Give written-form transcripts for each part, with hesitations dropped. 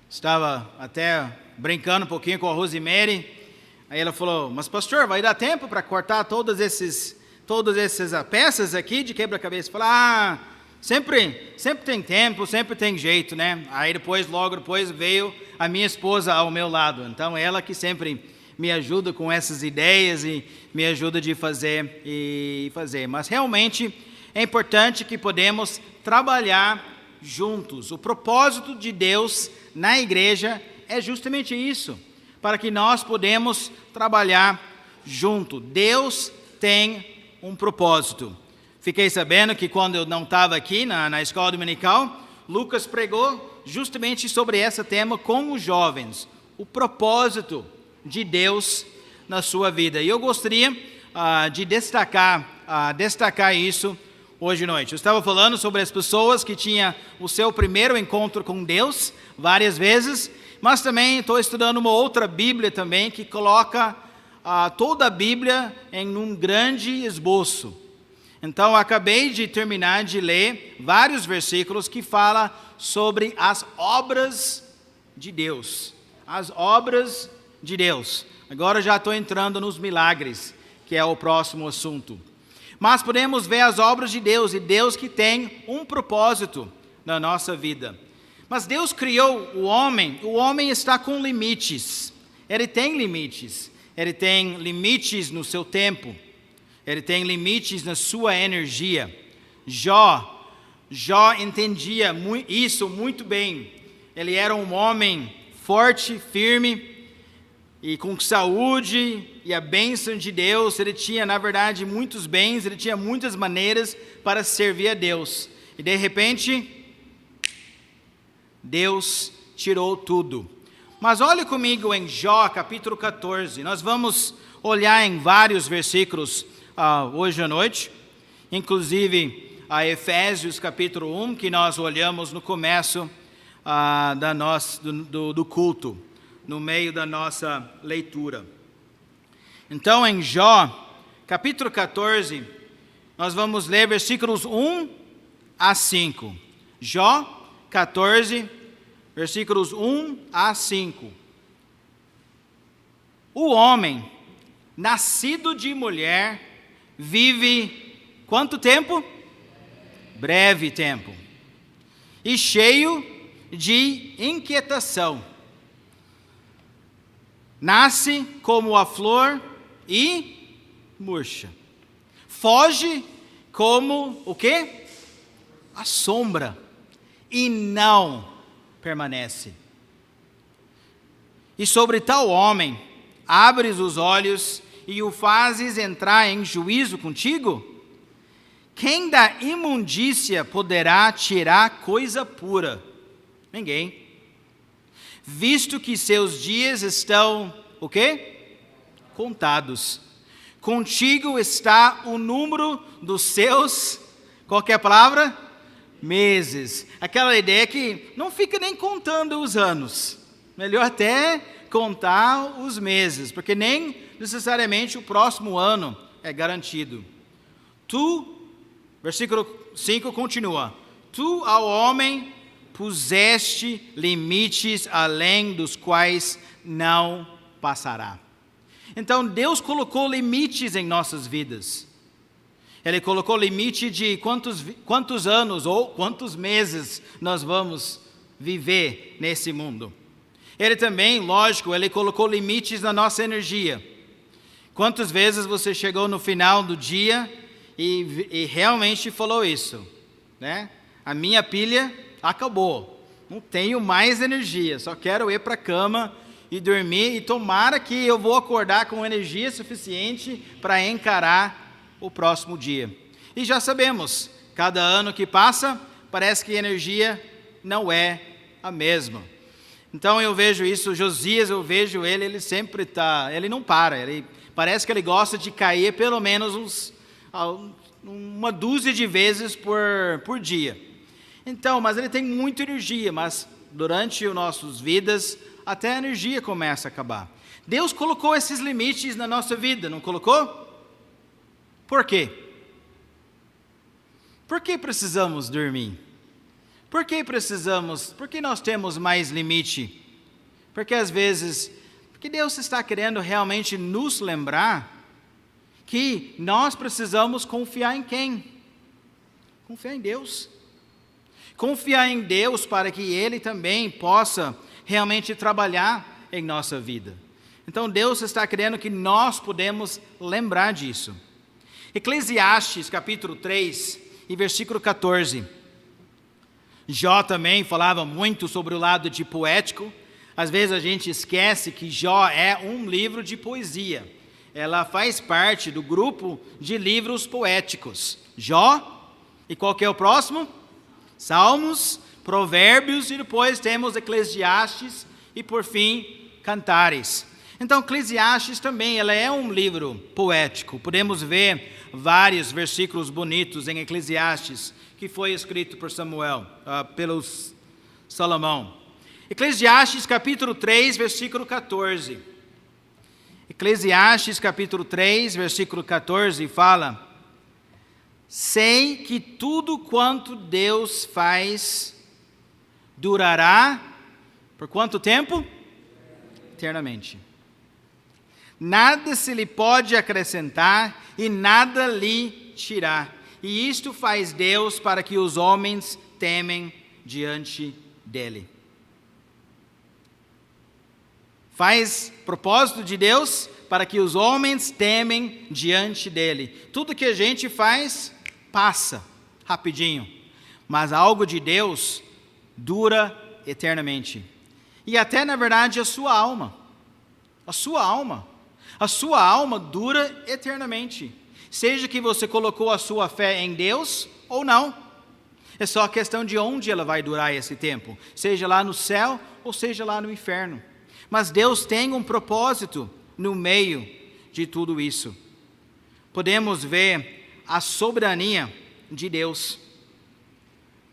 Estava até brincando um pouquinho com a Rosemary. Aí ela falou, mas pastor, vai dar tempo para cortar todas essas peças aqui de quebra-cabeça? Eu falei, sempre tem tempo, sempre tem jeito, né? Aí logo depois veio a minha esposa ao meu lado. Então ela que sempre me ajuda com essas ideias e me ajuda de fazer. Mas realmente é importante que podemos trabalhar juntos. O propósito de Deus na igreja é justamente isso, para que nós podemos trabalhar junto. Deus tem um propósito. Fiquei sabendo que quando eu não estava aqui na escola dominical, Lucas pregou justamente sobre esse tema com os jovens, o propósito de Deus na sua vida. E eu gostaria de destacar isso hoje à noite. Eu estava falando sobre as pessoas que tinham o seu primeiro encontro com Deus várias vezes, mas também estou estudando uma outra Bíblia também que coloca toda a Bíblia em um grande esboço. Então, acabei de terminar de ler vários versículos que falam sobre as obras de Deus. As obras de Deus. Agora já estou entrando nos milagres, que é o próximo assunto. Mas podemos ver as obras de Deus, e Deus que tem um propósito na nossa vida. Mas Deus criou o homem está com limites. Ele tem limites no seu tempo, ele tem limites na sua energia. Jó entendia isso muito bem. Ele era um homem forte, firme, e com saúde e a bênção de Deus. Ele tinha, na verdade, muitos bens, ele tinha muitas maneiras para servir a Deus. E de repente, Deus tirou tudo. Mas olhe comigo em Jó, capítulo 14. Nós vamos olhar em vários versículos hoje à noite, inclusive a Efésios, capítulo 1, que nós olhamos no começo do culto, no meio da nossa leitura. Então, em Jó, capítulo 14, nós vamos ler versículos 1 a 5. Jó 14, versículos 1 a 5. O homem, nascido de mulher, vive quanto tempo? Breve tempo. E cheio de inquietação. Nasce como a flor e murcha. Foge como o quê? A sombra. E não permanece. E sobre tal homem, abres os olhos e o fazes entrar em juízo contigo? Quem da imundícia poderá tirar coisa pura? Ninguém. Visto que seus dias estão, o quê? Contados. Contigo está o número dos seus, qual que é a palavra? Meses. Aquela ideia que não fica nem contando os anos. Melhor até contar os meses, porque nem necessariamente o próximo ano é garantido. Versículo 5 continua. Tu ao homem puseste limites além dos quais não passará. Então Deus colocou limites em nossas vidas. Ele colocou limite de quantos anos ou quantos meses nós vamos viver nesse mundo. Ele também, lógico, ele colocou limites na nossa energia. Quantas vezes você chegou no final do dia e realmente falou isso, né? A minha pilha acabou, não tenho mais energia, só quero ir para a cama e dormir, e tomara que eu vou acordar com energia suficiente para encarar o próximo dia. E já sabemos, cada ano que passa, parece que a energia não é a mesma. Então eu vejo isso, Josias, eu vejo ele sempre está, ele não para, parece que ele gosta de cair pelo menos uma dúzia de vezes por dia. Então, mas ele tem muita energia, mas durante as nossas vidas, até a energia começa a acabar. Deus colocou esses limites na nossa vida, não colocou? Por quê? Por que precisamos dormir? Por que nós temos mais limite? Porque às vezes, porque Deus está querendo realmente nos lembrar que nós precisamos confiar em quem? Confiar em Deus. Confiar em Deus para que Ele também possa realmente trabalhar em nossa vida. Então Deus está querendo que nós podemos lembrar disso. Eclesiastes capítulo 3 e versículo 14. Jó também falava muito sobre o lado de poético. Às vezes a gente esquece que Jó é um livro de poesia. Ela faz parte do grupo de livros poéticos. Jó, e qual que é o próximo? Salmos, Provérbios, e depois temos Eclesiastes, e por fim, Cantares. Então, Eclesiastes também, ela é um livro poético. Podemos ver vários versículos bonitos em Eclesiastes, que foi escrito por pelo Salomão. Eclesiastes capítulo 3, versículo 14. Eclesiastes capítulo 3, versículo 14 fala: sei que tudo quanto Deus faz durará por quanto tempo? Eternamente. Nada se lhe pode acrescentar e nada lhe tirar. E isto faz Deus para que os homens temem diante dele. Faz propósito de Deus para que os homens temem diante dele. Tudo que a gente faz passa rapidinho, mas algo de Deus dura eternamente. E até, na verdade, a sua alma dura eternamente. Seja que você colocou a sua fé em Deus ou não. É só a questão de onde ela vai durar esse tempo. Seja lá no céu ou seja lá no inferno. Mas Deus tem um propósito no meio de tudo isso. Podemos ver a soberania de Deus.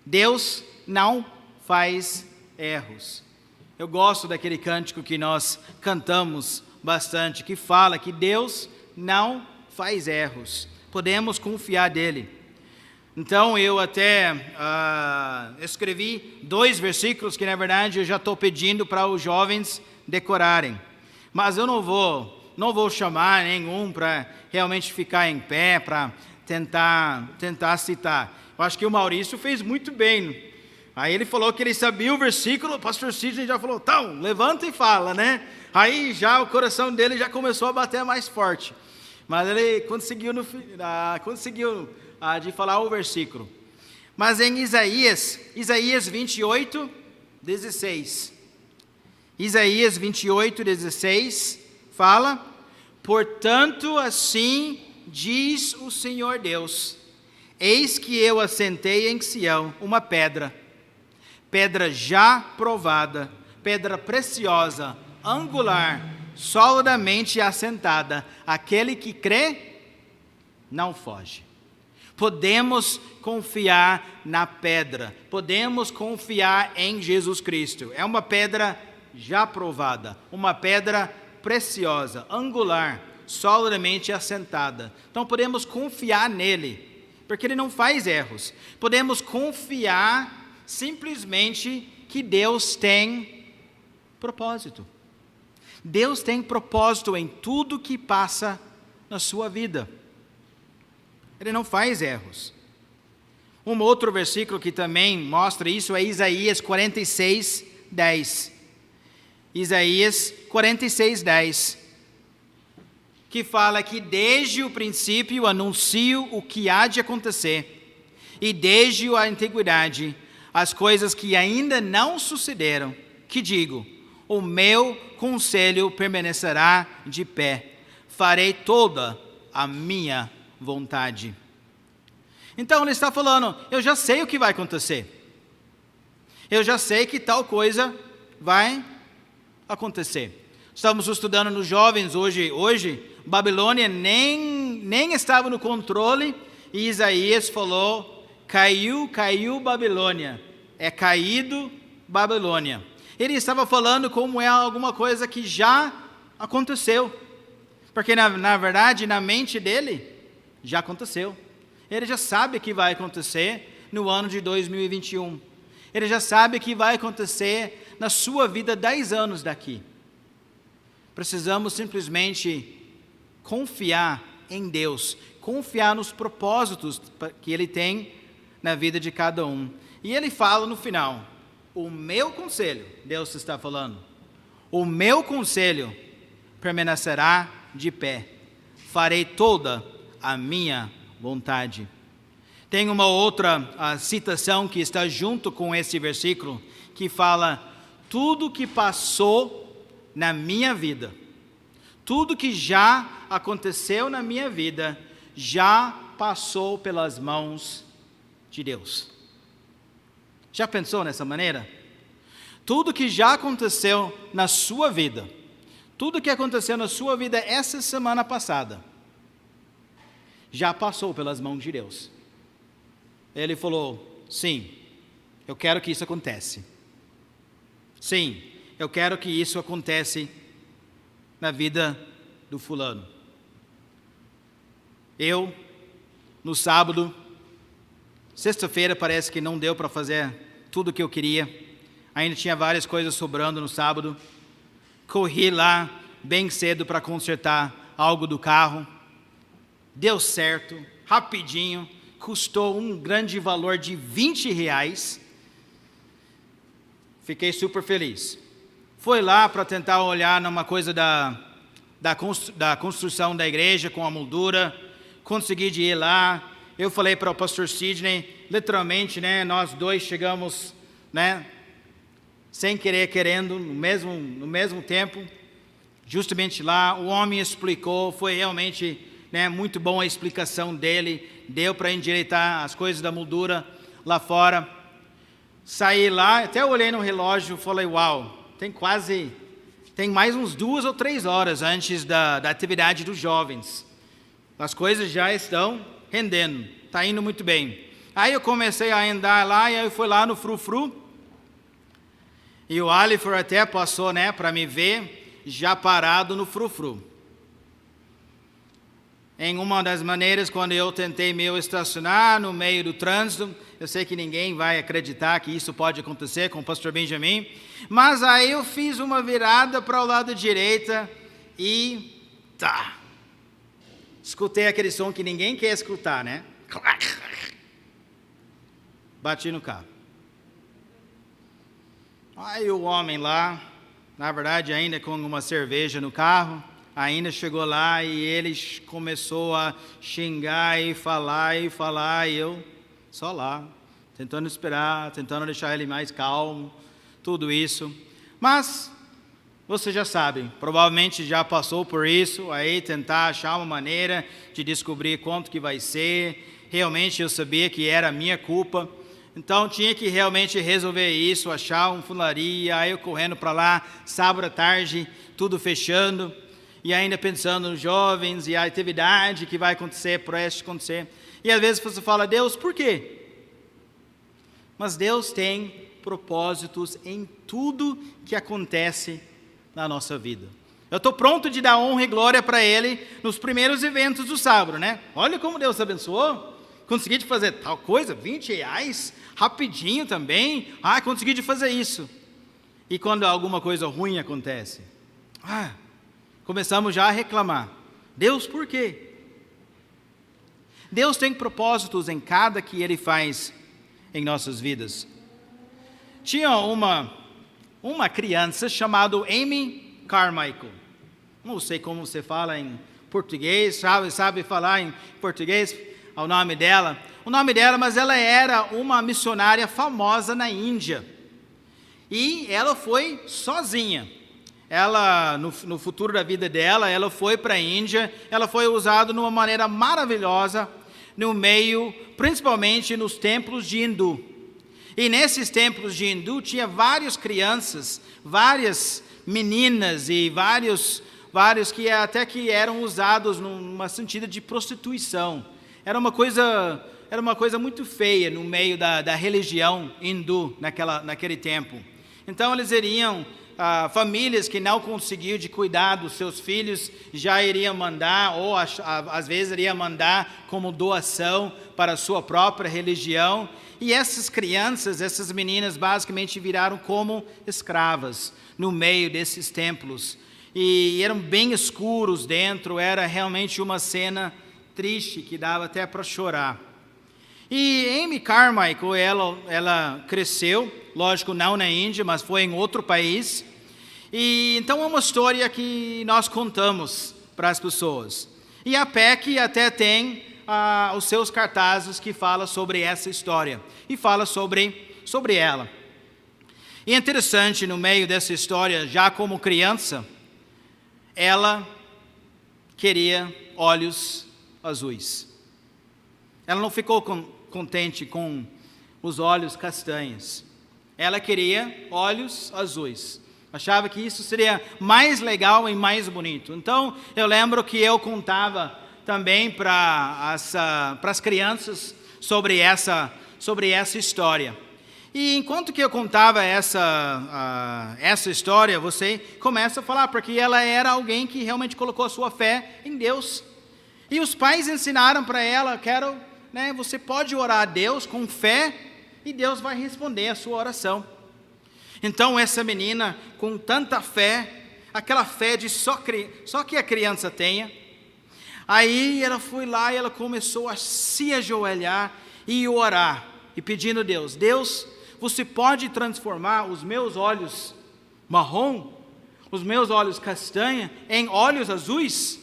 Deus não faz erros. Eu gosto daquele cântico que nós cantamos bastante, que fala que Deus não faz erros. Podemos confiar nele. Então eu até escrevi 2 versículos que na verdade eu já estou pedindo para os jovens decorarem. Mas eu não vou chamar nenhum para realmente ficar em pé, para tentar citar. Eu acho que o Maurício fez muito bem. Aí ele falou que ele sabia o versículo, o pastor Sidney já falou, então, levanta e fala, né? Aí já o coração dele já começou a bater mais forte. Mas ele conseguiu de falar o versículo. Mas em Isaías 28, 16. Isaías 28, 16, fala: portanto, assim diz o Senhor Deus, eis que eu assentei em Sião uma pedra já provada, pedra preciosa, angular, solidamente assentada. Aquele que crê, não foge. Podemos confiar na pedra, podemos confiar em Jesus Cristo. É uma pedra já provada, uma pedra preciosa, angular, solidamente assentada. Então podemos confiar nele, porque ele não faz erros. Podemos confiar simplesmente que Deus tem propósito. Deus tem propósito em tudo que passa na sua vida. Ele não faz erros. Um outro versículo que também mostra isso é Isaías 46, 10. Isaías 46, 10. Que fala que desde o princípio anuncio o que há de acontecer, e desde a antiguidade as coisas que ainda não sucederam, que digo, o meu conselho permanecerá de pé, farei toda a minha vontade. Então ele está falando, eu já sei o que vai acontecer. Eu já sei que tal coisa vai acontecer. Estamos estudando nos jovens hoje Babilônia nem estava no controle, e Isaías falou, caiu Babilônia, é caído Babilônia. Ele estava falando como é alguma coisa que já aconteceu, porque na verdade na mente dele já aconteceu. Ele já sabe que vai acontecer no ano de 2021. Ele já sabe que vai acontecer na sua vida 10 anos daqui. Precisamos simplesmente confiar em Deus, confiar nos propósitos que Ele tem na vida de cada um. E Ele fala no final, o meu conselho, Deus está falando, o meu conselho permanecerá de pé, farei toda a minha vontade. Tem uma outra citação que está junto com esse versículo, que fala, tudo que passou na minha vida, tudo que já aconteceu na minha vida, já passou pelas mãos de Deus. Já pensou nessa maneira? Tudo que já aconteceu na sua vida, tudo que aconteceu na sua vida essa semana passada, já passou pelas mãos de Deus. Ele falou, sim, eu quero que isso aconteça. Sim, eu quero que isso aconteça na vida do fulano. Eu, no sábado, sexta-feira parece que não deu para fazer tudo o que eu queria. Ainda tinha várias coisas sobrando no sábado. Corri lá bem cedo para consertar algo do carro. Deu certo, rapidinho. Custou um grande valor de R$20. Fiquei super feliz. Foi lá para tentar olhar numa coisa da construção da igreja com a moldura. Consegui de ir lá. Eu falei para o pastor Sidney, literalmente, né, nós dois chegamos, né, sem querer, querendo, no mesmo tempo, justamente lá. O homem explicou, foi realmente, né, muito bom a explicação dele, deu para endireitar as coisas da moldura lá fora. Saí lá, até olhei no relógio, falei, uau, tem mais uns 2 ou 3 horas antes da atividade dos jovens. As coisas já estão rendendo, está indo muito bem. Aí eu comecei a andar lá, e aí eu fui lá no frufru, e o Alifer até passou, né, para me ver, já parado no frufru. Em uma das maneiras, quando eu tentei me estacionar no meio do trânsito, eu sei que ninguém vai acreditar que isso pode acontecer com o pastor Benjamin, mas aí eu fiz uma virada para o lado direito e escutei aquele som que ninguém quer escutar, né? Bati no carro. Aí o homem lá, na verdade ainda com uma cerveja no carro, ainda chegou lá e ele começou a xingar e falar, e eu só lá, tentando esperar, tentando deixar ele mais calmo, tudo isso. Mas você já sabe, provavelmente já passou por isso, aí tentar achar uma maneira de descobrir quanto que vai ser. Realmente eu sabia que era a minha culpa, então tinha que realmente resolver isso, achar um funilaria, aí eu correndo para lá, sábado à tarde, tudo fechando, e ainda pensando nos jovens e a atividade que vai acontecer, prestes a acontecer. E às vezes você fala, Deus, por quê? Mas Deus tem propósitos em tudo que acontece na nossa vida. Eu estou pronto de dar honra e glória para Ele nos primeiros eventos do sábado, né? Olha como Deus abençoou. Consegui de fazer tal coisa, R$20, rapidinho também. Consegui de fazer isso. E quando alguma coisa ruim acontece, começamos já a reclamar. Deus, por quê? Deus tem propósitos em cada que Ele faz em nossas vidas. Tinha uma criança chamada Amy Carmichael. Não sei como você fala em português, sabe falar em português o nome dela, mas ela era uma missionária famosa na Índia. E ela foi sozinha. Ela, no futuro da vida dela, ela foi para a Índia, ela foi usada de uma maneira maravilhosa no meio, principalmente nos templos de hindu. E nesses templos de hindu tinha várias crianças, várias meninas e vários que até que eram usados numa sentido de prostituição. Era uma coisa muito feia no meio da religião hindu naquele tempo. Então eles iriam famílias que não conseguiam de cuidar dos seus filhos, já iriam mandar, ou às vezes iria mandar como doação para a sua própria religião. E essas crianças, essas meninas, basicamente viraram como escravas no meio desses templos. E eram bem escuros dentro, era realmente uma cena triste que dava até para chorar. E Amy Carmichael, ela cresceu, lógico, não na Índia, mas foi em outro país. E então é uma história que nós contamos para as pessoas. E a PEC até tem os seus cartazes que falam sobre essa história e fala sobre ela. E é interessante, no meio dessa história, já como criança, ela queria olhos azuis. Ela não ficou contente com os olhos castanhos. Ela queria olhos azuis. Achava que isso seria mais legal e mais bonito. Então, eu lembro que eu contava também para as crianças sobre essa história. E enquanto que eu contava essa história, você começa a falar, porque ela era alguém que realmente colocou a sua fé em Deus. E os pais ensinaram para ela, você pode orar a Deus com fé e Deus vai responder a sua oração. Então essa menina, com tanta fé, aquela fé de só que a criança tenha, aí ela foi lá e ela começou a se ajoelhar e orar, e pedindo a Deus, você pode transformar os meus olhos marrom, os meus olhos castanha, em olhos azuis?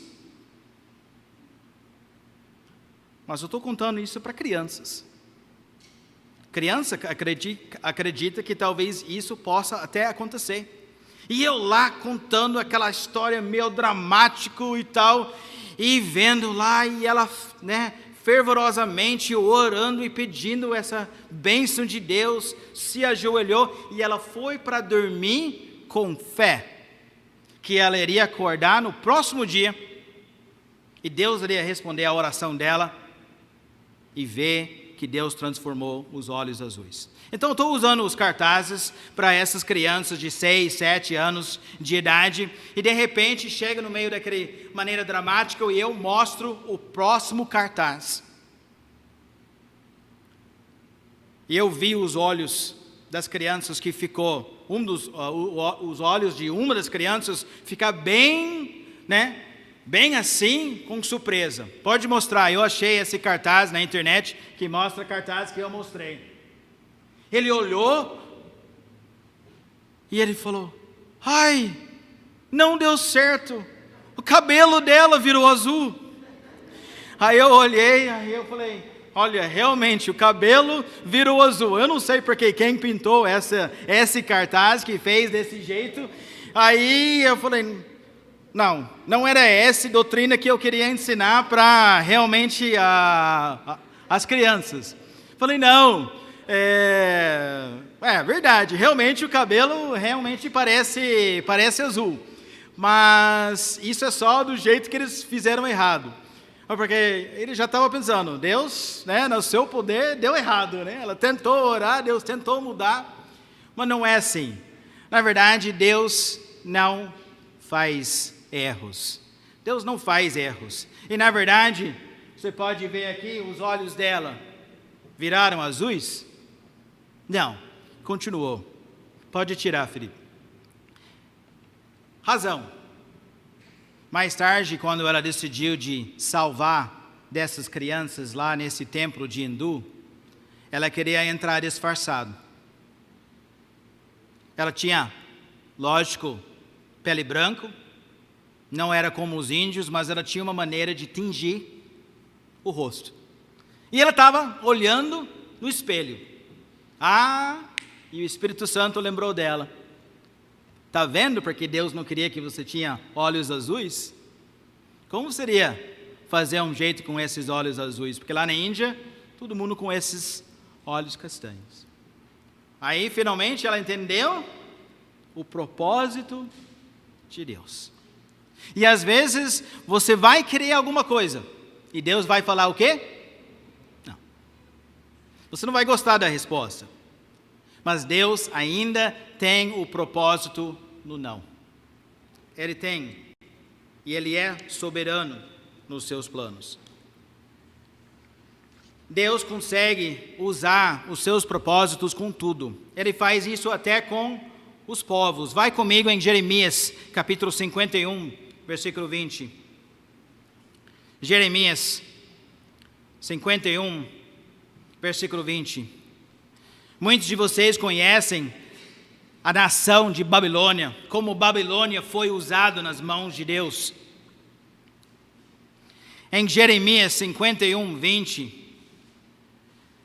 Mas eu estou contando isso para crianças. Criança acredita que talvez isso possa até acontecer. E eu lá contando aquela história meio dramático e tal, e vendo lá, e ela, fervorosamente orando e pedindo essa bênção de Deus, se ajoelhou, e ela foi para dormir com fé, que ela iria acordar no próximo dia, e Deus iria responder a oração dela, e ver que Deus transformou os olhos azuis. Então eu estou usando os cartazes para essas crianças de 6, 7 anos de idade, e de repente chega no meio daquela maneira dramática e eu mostro o próximo cartaz. E eu vi os olhos das crianças que ficou, os olhos de uma das crianças ficar bem, bem assim, com surpresa. Pode mostrar, eu achei esse cartaz na internet, que mostra cartaz que eu mostrei. Ele olhou, e ele falou, ai, não deu certo, o cabelo dela virou azul. Aí eu olhei, aí eu falei, olha, realmente, o cabelo virou azul. Eu não sei porque quem pintou esse cartaz, que fez desse jeito. Aí eu falei, não era essa doutrina que eu queria ensinar para realmente as crianças. Falei, não, é verdade, realmente o cabelo realmente parece azul, mas isso é só do jeito que eles fizeram errado. Porque ele já estava pensando, Deus, no seu poder deu errado, Ela tentou orar, Deus tentou mudar, mas não é assim. Na verdade, Deus não faz erros. Deus não faz erros. E na verdade, você pode ver aqui, os olhos dela viraram azuis? Não, continuou. Pode tirar, Felipe. Razão. Mais tarde, quando ela decidiu de salvar dessas crianças lá nesse templo de hindu, ela queria entrar disfarçado. Ela tinha, lógico, pele branca, não era como os índios, mas ela tinha uma maneira de tingir o rosto. E ela estava olhando no espelho. E o Espírito Santo lembrou dela. Está vendo porque Deus não queria que você tinha olhos azuis? Como seria fazer um jeito com esses olhos azuis? Porque lá na Índia, todo mundo com esses olhos castanhos. Aí, finalmente, ela entendeu o propósito de Deus. E às vezes, você vai querer alguma coisa, e Deus vai falar o quê? Não. Você não vai gostar da resposta. Mas Deus ainda tem o propósito no não. Ele tem, e Ele é soberano nos seus planos. Deus consegue usar os seus propósitos com tudo. Ele faz isso até com os povos. Vai comigo em Jeremias, capítulo 51, versículo 20. Jeremias 51, versículo 20. Muitos de vocês conhecem a nação de Babilônia, como Babilônia foi usado nas mãos de Deus. Em Jeremias 51, 20,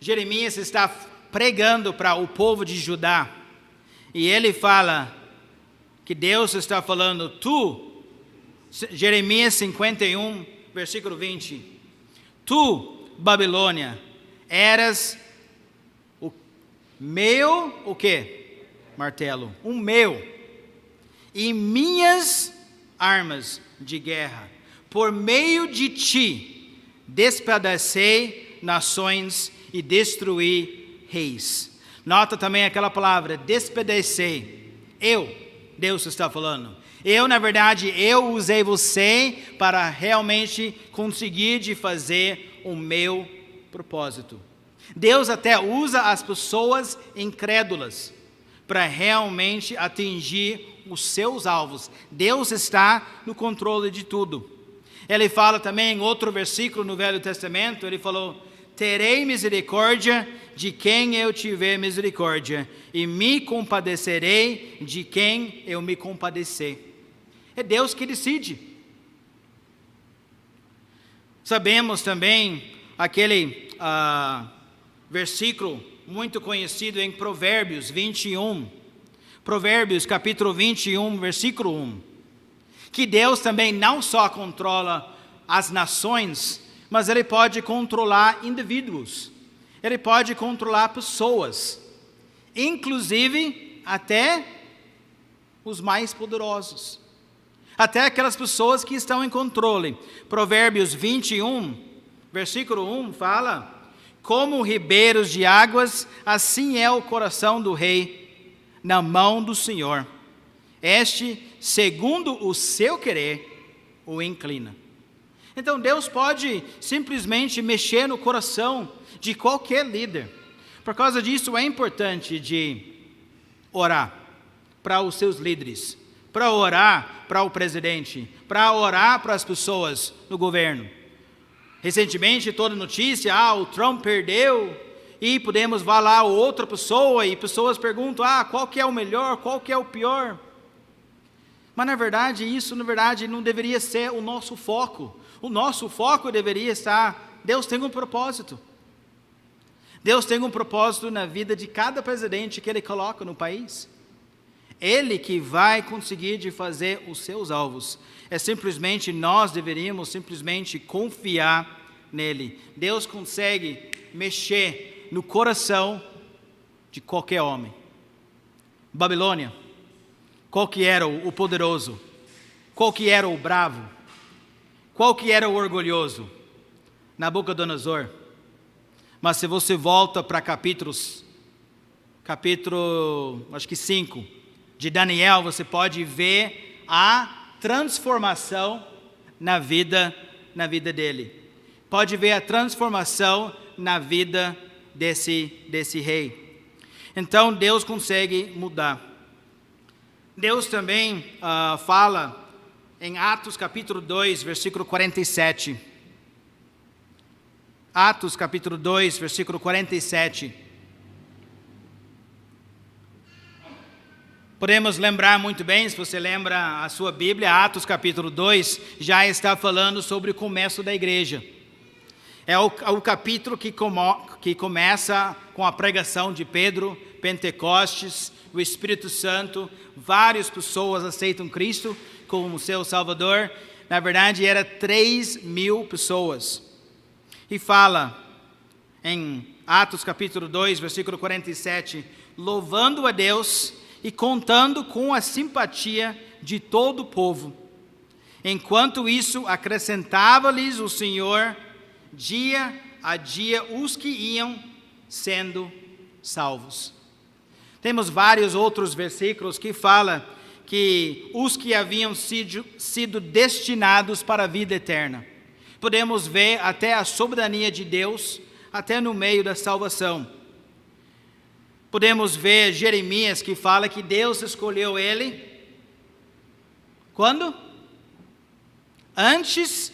Jeremias está pregando para o povo de Judá, e ele fala que Deus está falando, Jeremias 51, versículo 20, tu, Babilônia, eras o meu, o quê? Martelo, o meu, e minhas armas de guerra, por meio de ti, despedacei nações e destruí reis. Nota também aquela palavra, despedacei. Deus está falando. Na verdade, eu usei você para realmente conseguir de fazer o meu propósito. Deus até usa as pessoas incrédulas para realmente atingir os seus alvos. Deus está no controle de tudo. Ele fala também em outro versículo no Velho Testamento, ele falou, terei misericórdia de quem eu tiver misericórdia, e me compadecerei de quem eu me compadecer. É Deus que decide. Sabemos também aquele versículo muito conhecido em Provérbios 21. Provérbios capítulo 21, versículo 1. Que Deus também não só controla as nações, mas Ele pode controlar indivíduos. Ele pode controlar pessoas. Inclusive até os mais poderosos. Até aquelas pessoas que estão em controle. Provérbios 21, versículo 1 fala, como ribeiros de águas, assim é o coração do rei na mão do Senhor. Este, segundo o seu querer, o inclina. Então Deus pode simplesmente mexer no coração de qualquer líder. Por causa disso é importante de orar para os seus líderes, para orar para o presidente, para orar para as pessoas no governo. Recentemente, toda notícia, o Trump perdeu, e podemos falar outra pessoa, e pessoas perguntam, qual que é o melhor, qual que é o pior? Mas na verdade, isso não deveria ser o nosso foco. O nosso foco deveria estar, Deus tem um propósito. Deus tem um propósito na vida de cada presidente que Ele coloca no país. Ele que vai conseguir de fazer os seus alvos. Nós deveríamos simplesmente confiar nele. Deus consegue mexer no coração de qualquer homem. Babilônia, qual que era o poderoso? Qual que era o bravo? Qual que era o orgulhoso? Nabucodonosor. Mas se você volta para capítulo, acho que 5, de Daniel, você pode ver a transformação na vida dele. Pode ver a transformação na vida desse rei. Então Deus consegue mudar. Deus também fala em Atos capítulo 2, versículo 47. Atos capítulo 2, versículo 47. Podemos lembrar muito bem, se você lembra a sua Bíblia, Atos capítulo 2, já está falando sobre o começo da igreja. É o capítulo que começa com a pregação de Pedro, Pentecostes, o Espírito Santo, várias pessoas aceitam Cristo como seu Salvador. Na verdade, era 3.000 pessoas. E fala em Atos capítulo 2, versículo 47, louvando a Deus e contando com a simpatia de todo o povo. Enquanto isso, acrescentava-lhes o Senhor, dia a dia, os que iam sendo salvos. Temos vários outros versículos que falam que os que haviam sido destinados para a vida eterna. Podemos ver até a soberania de Deus, até no meio da salvação. Podemos ver Jeremias que fala que Deus escolheu ele. Quando? Antes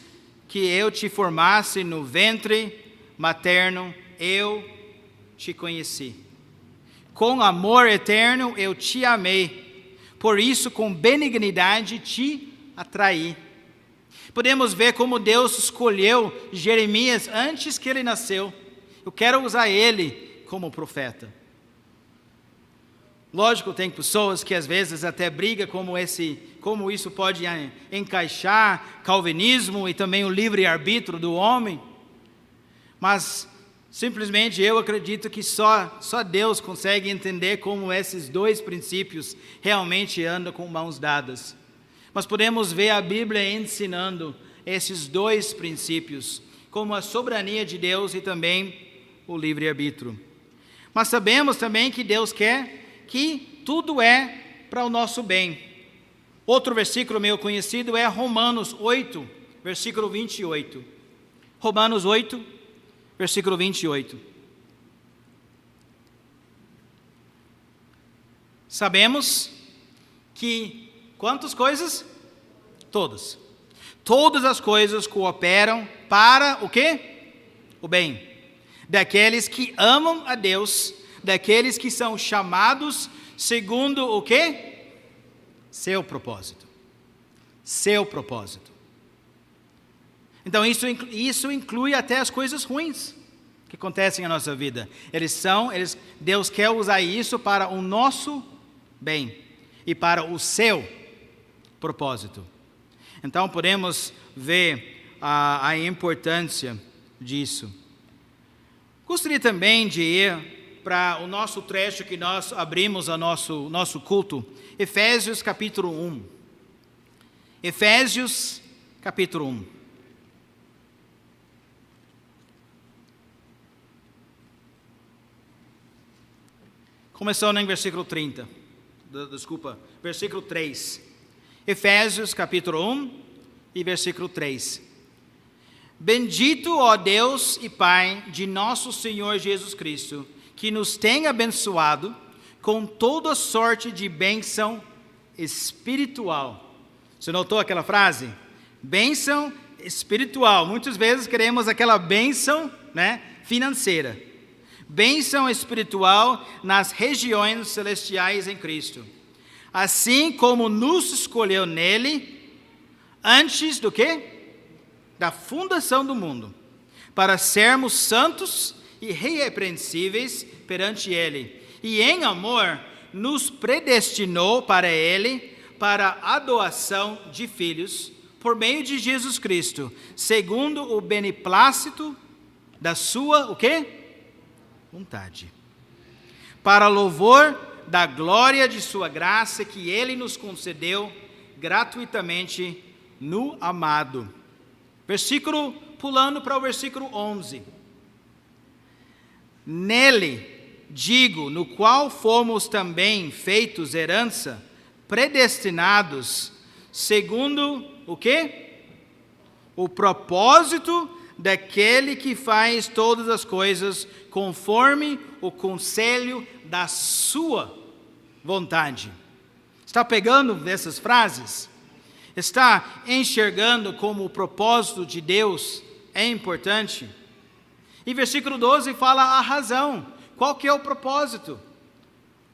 que eu te formasse no ventre materno, eu te conheci. Com amor eterno eu te amei, por isso com benignidade te atraí. Podemos ver como Deus escolheu Jeremias antes que ele nasceu. Eu quero usar ele como profeta. Lógico, tem pessoas que às vezes até brigam como isso pode encaixar calvinismo e também o livre-arbítrio do homem. Mas simplesmente eu acredito que só Deus consegue entender como esses dois princípios realmente andam com mãos dadas. Mas podemos ver a Bíblia ensinando esses dois princípios, como a soberania de Deus e também o livre-arbítrio. Mas sabemos também que Deus quer que tudo é para o nosso bem. Outro versículo meu conhecido é Romanos 8, versículo 28. Romanos 8, versículo 28. Sabemos que quantas coisas? Todas. Todas as coisas cooperam para o quê? O bem. Daqueles que amam a Deus, daqueles que são chamados segundo o quê? Seu propósito. Seu propósito. Então isso inclui até as coisas ruins que acontecem na nossa vida. Deus quer usar isso para o nosso bem e para o seu propósito. Então podemos ver a importância disso. Gostaria também de ir para o nosso trecho que nós abrimos o nosso culto, Efésios capítulo 1. Efésios capítulo 1. Começando em versículo 30. Versículo 3. Efésios capítulo 1 e versículo 3. Bendito, ó Deus e Pai de nosso Senhor Jesus Cristo, que nos tem abençoado com toda sorte de bênção espiritual. Você notou aquela frase? Bênção espiritual. Muitas vezes queremos aquela bênção, financeira. Bênção espiritual nas regiões celestiais em Cristo. Assim como nos escolheu nele, antes do quê? Da fundação do mundo, para sermos santos e irrepreensíveis perante ele. E em amor nos predestinou para ele, para a adoção de filhos, por meio de Jesus Cristo, segundo o beneplácito da sua, o quê? Vontade. Para louvor da glória de sua graça que ele nos concedeu gratuitamente no amado. Pulando para o versículo 11. Nele, digo, no qual fomos também feitos herança, predestinados, segundo o quê? O propósito daquele que faz todas as coisas conforme o conselho da sua vontade. Está pegando essas frases? Está enxergando como o propósito de Deus é importante? E versículo 12 fala a razão. Qual que é o propósito?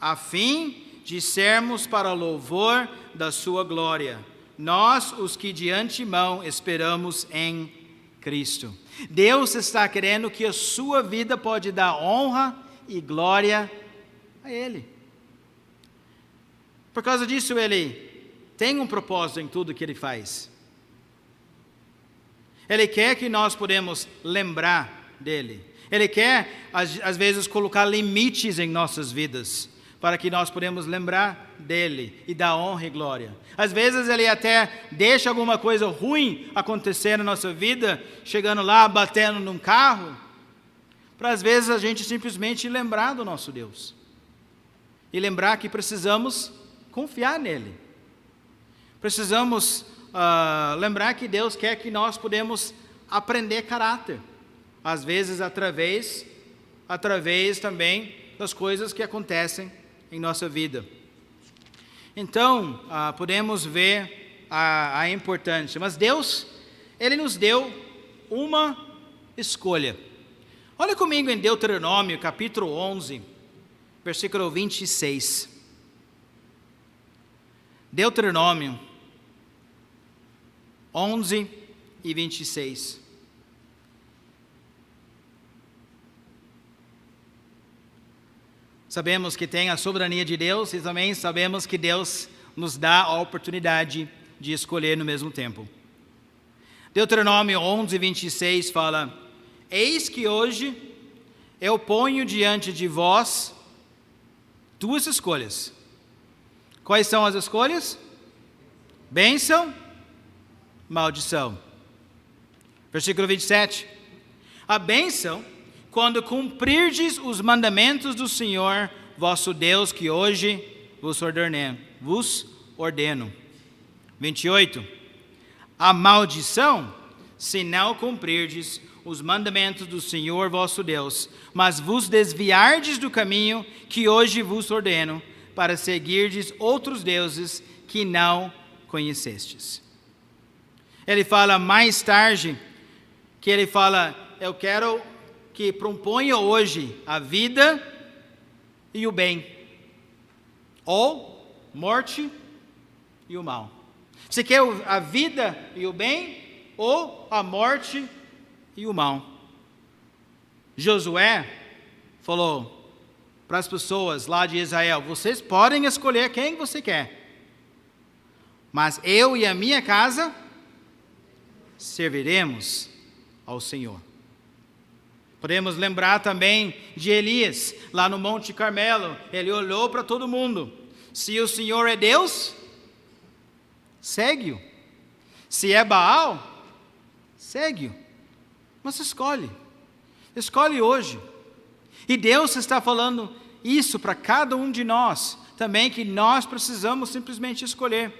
A fim de sermos para louvor da sua glória. Nós, os que de antemão esperamos em Cristo. Deus está querendo que a sua vida pode dar honra e glória a Ele. Por causa disso, Ele tem um propósito em tudo que Ele faz. Ele quer que nós podemos lembrar dEle. Ele quer, às vezes, colocar limites em nossas vidas, para que nós podemos lembrar dEle e dar honra e glória. Às vezes Ele até deixa alguma coisa ruim acontecer na nossa vida, chegando lá, batendo num carro, para às vezes a gente simplesmente lembrar do nosso Deus. E lembrar que precisamos confiar nele. Precisamos lembrar que Deus quer que nós podemos aprender caráter, às vezes através também das coisas que acontecem em nossa vida. Então, podemos ver a importância. Mas Deus, Ele nos deu uma escolha. Olha comigo em Deuteronômio, capítulo 11, versículo 26. Deuteronômio 11 e 26. Sabemos que tem a soberania de Deus e também sabemos que Deus nos dá a oportunidade de escolher no mesmo tempo. Deuteronômio 11, 26 fala: eis que hoje eu ponho diante de vós duas escolhas. Quais são as escolhas? Bênção, maldição. Versículo 27. A bênção, quando cumprirdes os mandamentos do Senhor vosso Deus, que hoje vos ordeno. 28. A maldição, se não cumprirdes os mandamentos do Senhor vosso Deus, mas vos desviardes do caminho que hoje vos ordeno, para seguirdes outros deuses que não conhecestes. Ele fala mais tarde, que ele fala: eu quero que proponha hoje a vida e o bem, ou morte e o mal. Você quer a vida e o bem, ou a morte e o mal? Josué falou para as pessoas lá de Israel: vocês podem escolher quem você quer, mas eu e a minha casa serviremos ao Senhor. Podemos lembrar também de Elias, lá no Monte Carmelo. Ele olhou para todo mundo: se o Senhor é Deus, segue-o. Se é Baal, segue-o. Mas escolhe hoje. E Deus está falando isso para cada um de nós também, que nós precisamos simplesmente escolher.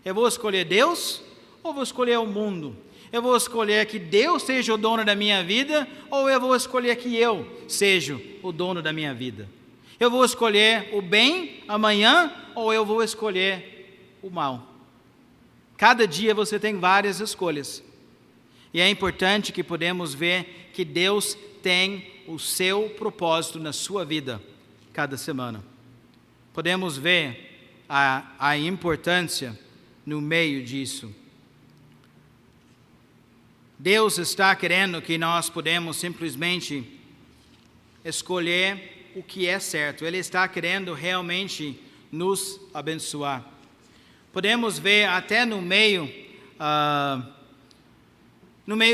Eu vou escolher Deus ou vou escolher o mundo? Eu vou escolher que Deus seja o dono da minha vida, ou eu vou escolher que eu seja o dono da minha vida? Eu vou escolher o bem amanhã, ou eu vou escolher o mal? Cada dia você tem várias escolhas. E é importante que podemos ver que Deus tem o seu propósito na sua vida, cada semana. Podemos ver a importância no meio disso. Deus está querendo que nós podemos simplesmente escolher o que é certo. Ele está querendo realmente nos abençoar. Podemos ver até no meio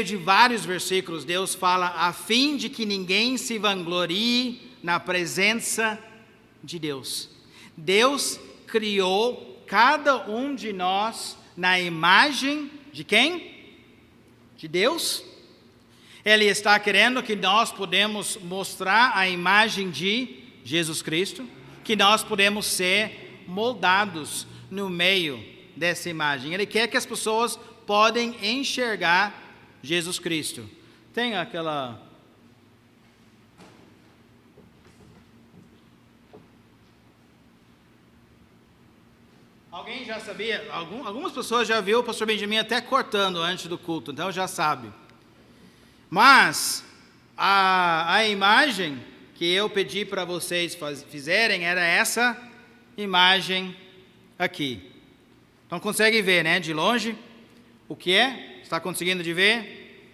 de vários versículos, Deus fala: a fim de que ninguém se vanglorie na presença de Deus. Deus criou cada um de nós na imagem de quem? De Deus. Ele está querendo que nós podemos mostrar a imagem de Jesus Cristo, que nós podemos ser moldados no meio dessa imagem. Ele quer que as pessoas podem enxergar Jesus Cristo. Tem aquela... Alguém já sabia? Algumas pessoas já viram o pastor Benjamin até cortando antes do culto, então já sabe. Mas a imagem que eu pedi para vocês fizerem era essa imagem aqui. Então consegue ver, né, de longe o que é? Está conseguindo de ver?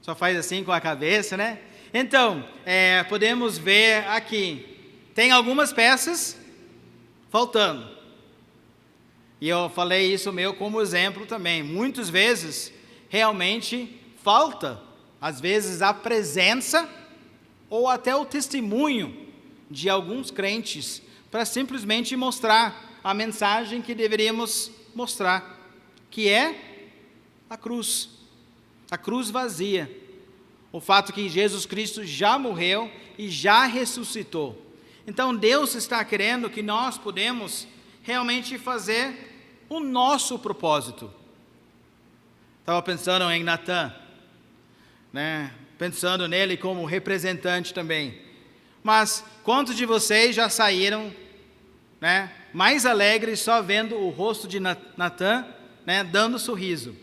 Só faz assim com a cabeça, né? Então, podemos ver aqui. Tem algumas peças faltando. E eu falei isso como exemplo também. Muitas vezes, realmente, falta, às vezes, a presença ou até o testemunho de alguns crentes para simplesmente mostrar a mensagem que deveríamos mostrar, que é a cruz vazia. O fato que Jesus Cristo já morreu e já ressuscitou. Então, Deus está querendo que nós podemos realmente fazer o nosso propósito. Estava pensando em Natã, né? Pensando nele como representante também. Mas quantos de vocês já saíram, né, mais alegres só vendo o rosto de Natã, né, dando sorriso?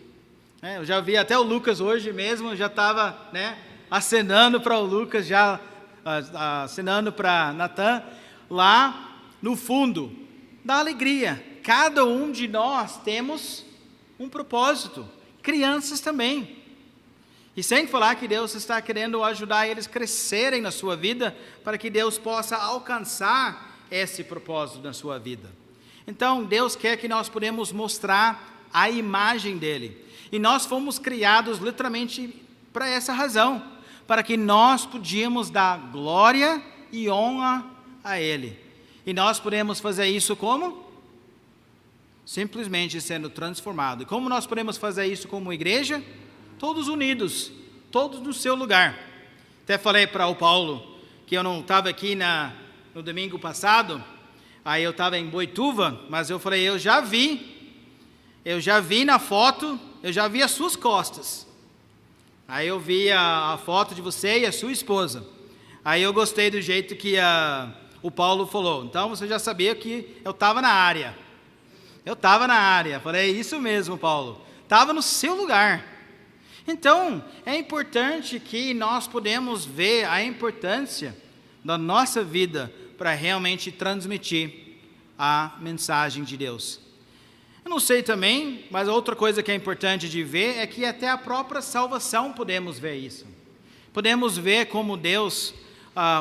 Eu já vi até o Lucas hoje mesmo, já estava, né, acenando para o Lucas, já acenando para Natã, lá no fundo da alegria. Cada um de nós temos um propósito, crianças também. E sem falar que Deus está querendo ajudar eles a crescerem na sua vida, para que Deus possa alcançar esse propósito na sua vida. Então, Deus quer que nós podemos mostrar a imagem dEle. E nós fomos criados literalmente para essa razão, para que nós podíamos dar glória e honra a Ele. E nós podemos fazer isso como? Simplesmente sendo transformado. E como nós podemos fazer isso como igreja? Todos unidos, todos no seu lugar. Até falei para o Paulo que eu não estava aqui no domingo passado, aí eu estava em Boituva, mas eu falei, eu já vi na foto, eu já vi as suas costas. Aí eu vi a foto de você e a sua esposa. Aí eu gostei do jeito que o Paulo falou. Então você já sabia que eu estava na área. Falei, isso mesmo, Paulo. Estava no seu lugar. Então, é importante que nós podemos ver a importância da nossa vida para realmente transmitir a mensagem de Deus. Eu não sei também, mas outra coisa que é importante de ver é que até a própria salvação podemos ver isso. Podemos ver como Deus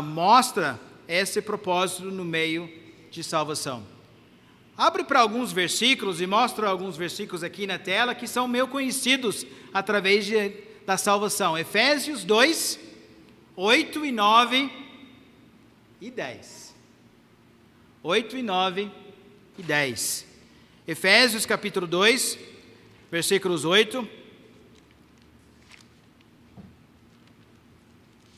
mostra esse propósito no meio de salvação. Abre para alguns versículos e mostra alguns versículos aqui na tela que são meio conhecidos através da salvação. Efésios 2, 8 e 9 e 10. 8 e 9 e 10. Efésios capítulo 2, versículos 8.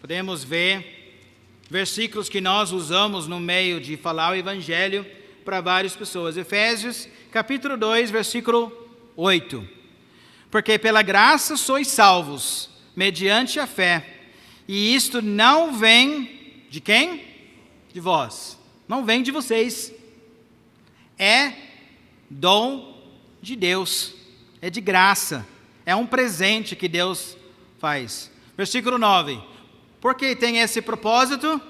Podemos ver versículos que nós usamos no meio de falar o Evangelho para várias pessoas. Efésios capítulo 2, versículo 8. Porque pela graça sois salvos, mediante a fé, e isto não vem de quem? De vós. Não vem de vocês. É dom de Deus. É de graça. É um presente que Deus faz. Versículo 9. Porque tem esse propósito?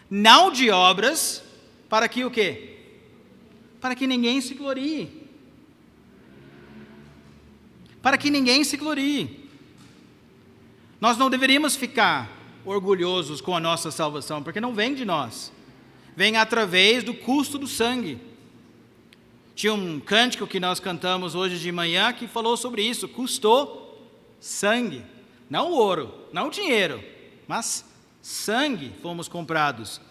Não de obras, para que o quê? Para que ninguém se glorie. Para que ninguém se glorie. Nós não deveríamos ficar orgulhosos com a nossa salvação, porque não vem de nós. Vem através do custo do sangue. Tinha um cântico que nós cantamos hoje de manhã que falou sobre isso. Custou sangue. Não ouro, não dinheiro, mas sangue fomos comprados.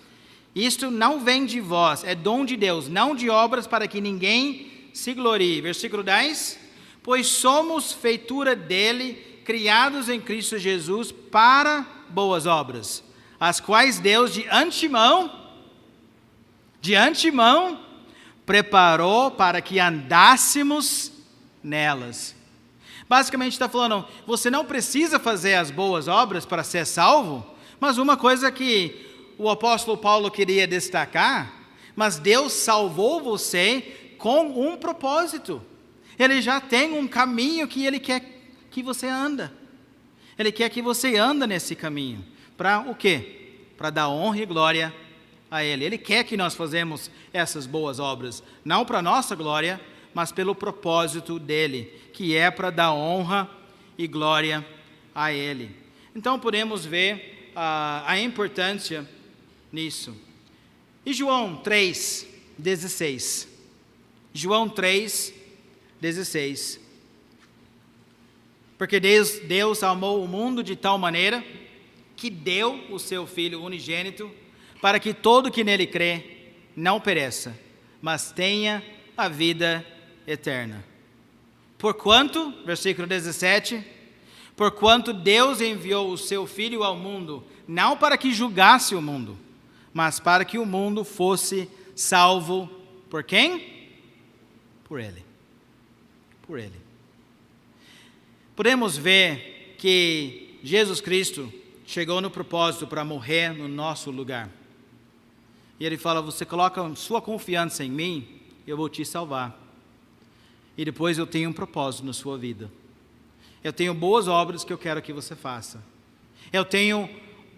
Isto não vem de vós, é dom de Deus, não de obras para que ninguém se glorie. Versículo 10. Pois somos feitura dele, criados em Cristo Jesus para boas obras, as quais Deus de antemão, preparou para que andássemos nelas. Basicamente está falando, você não precisa fazer as boas obras para ser salvo, mas uma coisa que o apóstolo Paulo queria destacar, mas Deus salvou você com um propósito. Ele já tem um caminho que Ele quer que você anda. Ele quer que você anda nesse caminho. Para o quê? Para dar honra e glória a Ele. Ele quer que nós fazemos essas boas obras, não para nossa glória, mas pelo propósito dEle, que é para dar honra e glória a Ele. Então podemos ver a importância nisso. E João 3, 16. João 3, 16. Porque Deus amou o mundo de tal maneira que deu o seu Filho unigênito para que todo que nele crê não pereça, mas tenha a vida eterna. Porquanto, versículo 17, porquanto Deus enviou o seu Filho ao mundo, não para que julgasse o mundo, mas para que o mundo fosse salvo por quem? Por Ele. por Ele. Podemos ver que Jesus Cristo chegou no propósito para morrer no nosso lugar. E Ele fala, você coloca sua confiança em mim, eu vou te salvar. E depois eu tenho um propósito na sua vida. Eu tenho boas obras que eu quero que você faça. Eu tenho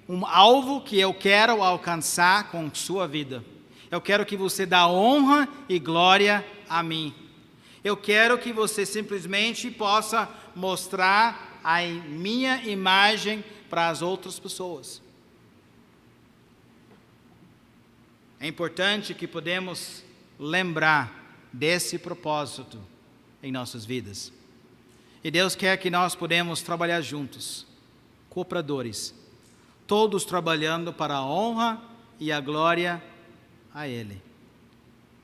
um alvo que eu quero alcançar com sua vida. Eu quero que você dê honra e glória a mim. Eu quero que você simplesmente possa mostrar a minha imagem para as outras pessoas. É importante que podemos lembrar desse propósito em nossas vidas. E Deus quer que nós podemos trabalhar juntos, cooperadores, todos trabalhando para a honra e a glória a Ele.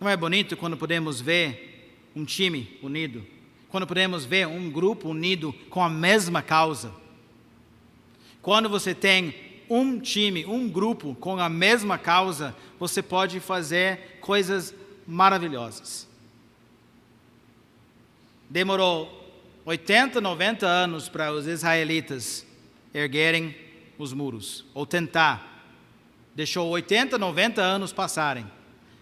Não é bonito quando podemos ver um time unido? Quando podemos ver um grupo unido com a mesma causa? Quando você tem um time, um grupo com a mesma causa, você pode fazer coisas maravilhosas. Demorou 80, 90 anos para os israelitas erguerem os muros, ou tentar. Deixou 80, 90 anos passarem.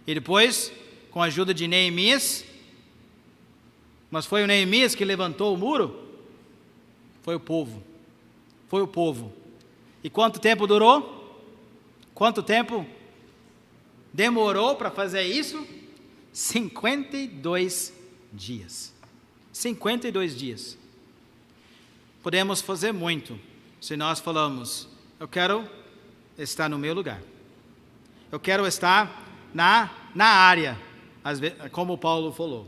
E depois, com a ajuda de Neemias, mas foi o Neemias que levantou o muro? Foi o povo. Foi o povo. E quanto tempo durou? Quanto tempo demorou para fazer isso? 52 dias. 52 dias. Podemos fazer muito se nós falamos, eu quero estar no meu lugar. Eu quero estar na área, como Paulo falou.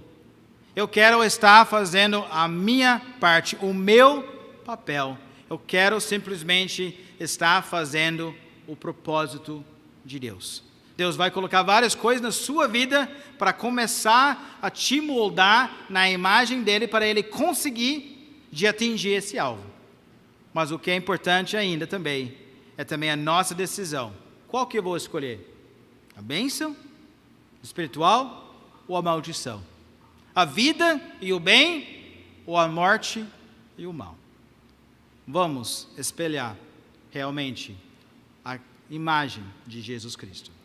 Eu quero estar fazendo a minha parte, o meu papel. Eu quero simplesmente estar fazendo o propósito de Deus. Deus vai colocar várias coisas na sua vida para começar a te moldar na imagem dele, para ele conseguir de atingir esse alvo. Mas o que é importante ainda também, é também a nossa decisão. Qual que eu vou escolher? A bênção espiritual ou a maldição? A vida e o bem ou a morte e o mal? Vamos espelhar realmente a imagem de Jesus Cristo.